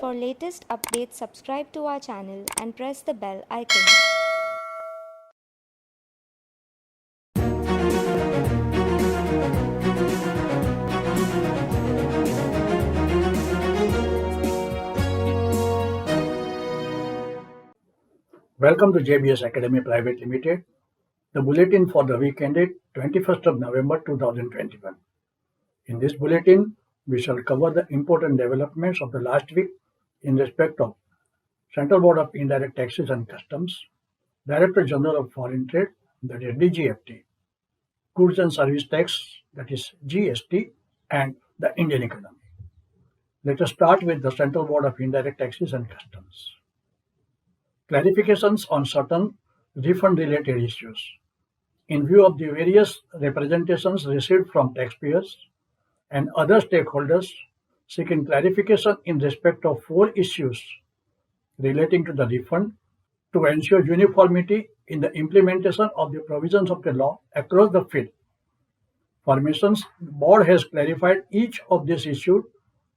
For latest updates, subscribe to our channel and press the bell icon. Welcome to JBS Academy Private Limited, the bulletin for the week ended 21st of November 2021. In this bulletin, we shall cover the important developments of the last week in respect of Central Board of Indirect Taxes and Customs, Director General of Foreign Trade, that is DGFT, Goods and Service Tax, that is GST, and the Indian economy. Let us start with the Central Board of Indirect Taxes and Customs. Clarifications on certain refund-related issues. In view of the various representations received from taxpayers and other stakeholders seeking clarification in respect of 4 issues relating to the refund to ensure uniformity in the implementation of the provisions of the law across the field. Formations, the board has clarified each of these issues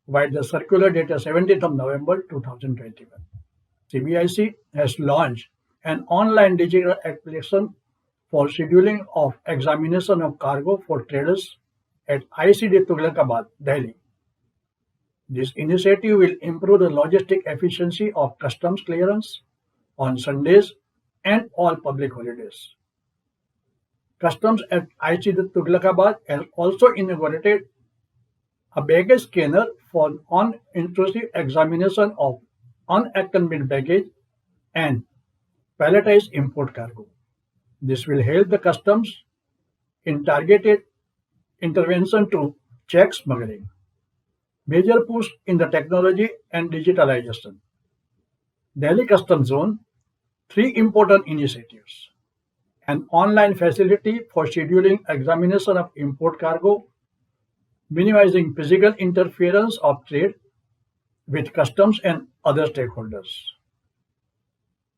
via the circular dated 17th of November 2021. CBIC has launched an online digital application for scheduling of examination of cargo for traders at ICD Tughlakabad, Delhi. This initiative will improve the logistic efficiency of customs clearance on Sundays and all public holidays. Customs at ICD Tughlakabad has also inaugurated a baggage scanner for non-intrusive examination of unaccompanied baggage and palletized import cargo. This will help the customs in targeted intervention to check smuggling. Major push in the technology and digitalization. Delhi Customs Zone, 3 important initiatives. An online facility for scheduling examination of import cargo, minimizing physical interference of trade with customs and other stakeholders.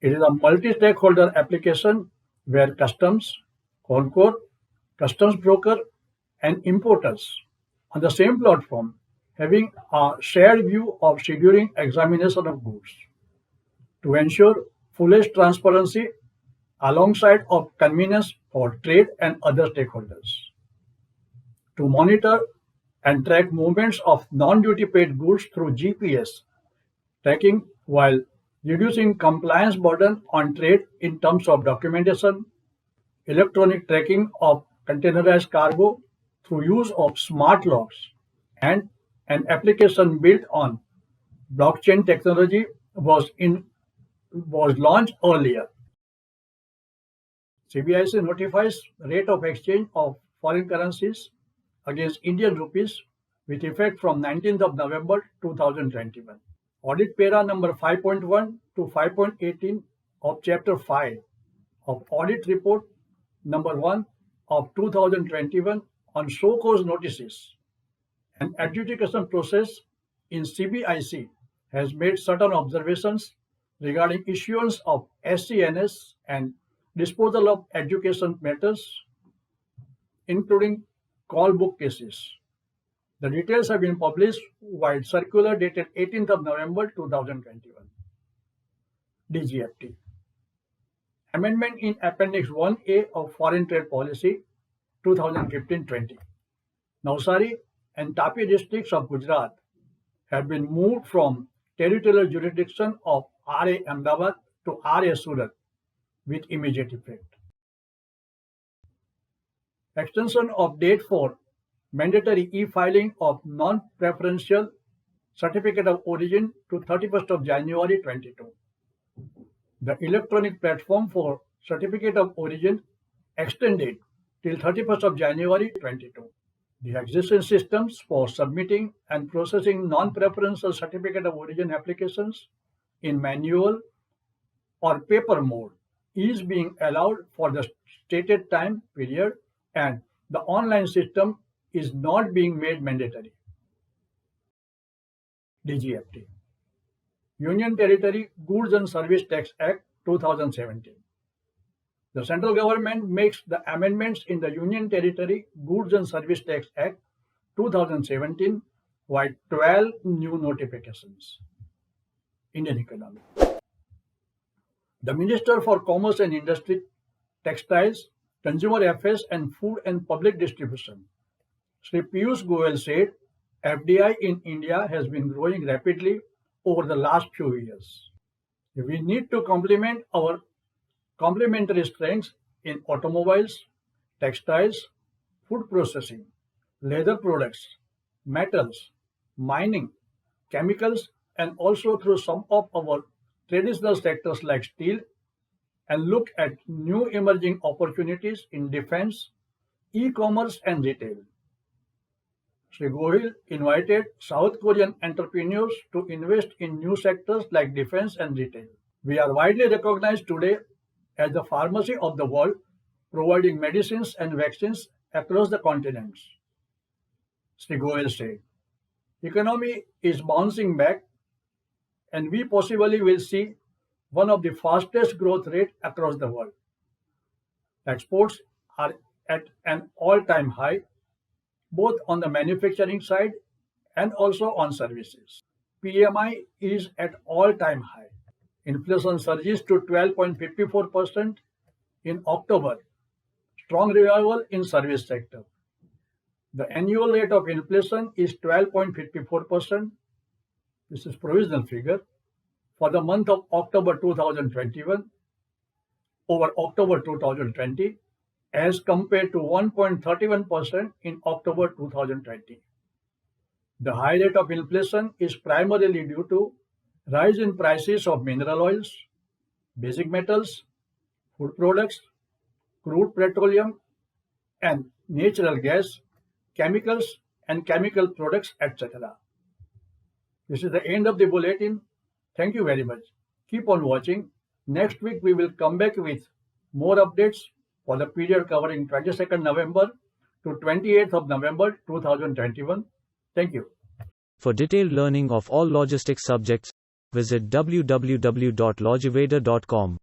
It is a multi-stakeholder application where customs, CONCOR, customs broker, and importers on the same platform having a shared view of scheduling examination of goods to ensure fullest transparency alongside of convenience for trade and other stakeholders. To monitor and track movements of non-duty paid goods through GPS tracking while reducing compliance burden on trade in terms of documentation, electronic tracking of containerized cargo through use of smart locks, and an application built on blockchain technology was launched earlier. CBIC notifies rate of exchange of foreign currencies against Indian rupees with effect from 19th of November 2021. Audit para number 5.1 to 5.18 of Chapter 5 of Audit Report number 1 of 2021 on show cause notices and adjudication process in CBIC has made certain observations regarding issuance of SCNS and disposal of education matters, including call book cases. The details have been published via circular dated 18th of November 2021. DGFT. Amendment in Appendix 1A of Foreign Trade Policy 2015-20. Navsari and Tapi districts of Gujarat have been moved from territorial jurisdiction of RA Ahmedabad to RA Surat with immediate effect. Extension of date for mandatory e-filing of non-preferential certificate of origin to 31st of January 22. The electronic platform for certificate of origin extended till 31st of January 22. The existing systems for submitting and processing non-preferential certificate of origin applications in manual or paper mode is being allowed for the stated time period, and the online system is not being made mandatory. DGFT. Union Territory Goods and Service Tax Act 2017. The central government makes the amendments in the Union Territory Goods and Service Tax Act 2017 with 12 new notifications. Indian economy. The Minister for Commerce and Industry, Textiles, Consumer Affairs and Food and Public Distribution, Shri Piyush Goyal said, FDI in India has been growing rapidly over the last few years. We need to complement our complementary strengths in automobiles, textiles, food processing, leather products, metals, mining, chemicals, and also through some of our traditional sectors like steel, and look at new emerging opportunities in defense, e-commerce, and retail. Shri Goyal invited South Korean entrepreneurs to invest in new sectors like defense and retail. We are widely recognized today as the pharmacy of the world, providing medicines and vaccines across the continents. Shri Goyal said, economy is bouncing back and we possibly will see one of the fastest growth rate across the world. Exports are at an all-time high, both on the manufacturing side and also on services. PMI is at all-time high. Inflation surges to 12.54% in October. Strong revival in service sector. The annual rate of inflation is 12.54%. This is provisional figure for the month of October 2021 over October 2020 as compared to 1.31% in October 2020. The high rate of inflation is primarily due to rise in prices of mineral oils, basic metals, food products, crude petroleum and natural gas, chemicals and chemical products, etc. This is the end of the bulletin. Thank you very much. Keep on watching. Next week we will come back with more updates for the period covering 22nd November to 28th of November 2021. Thank you. For detailed learning of all logistics subjects, visit www.logiveda.com.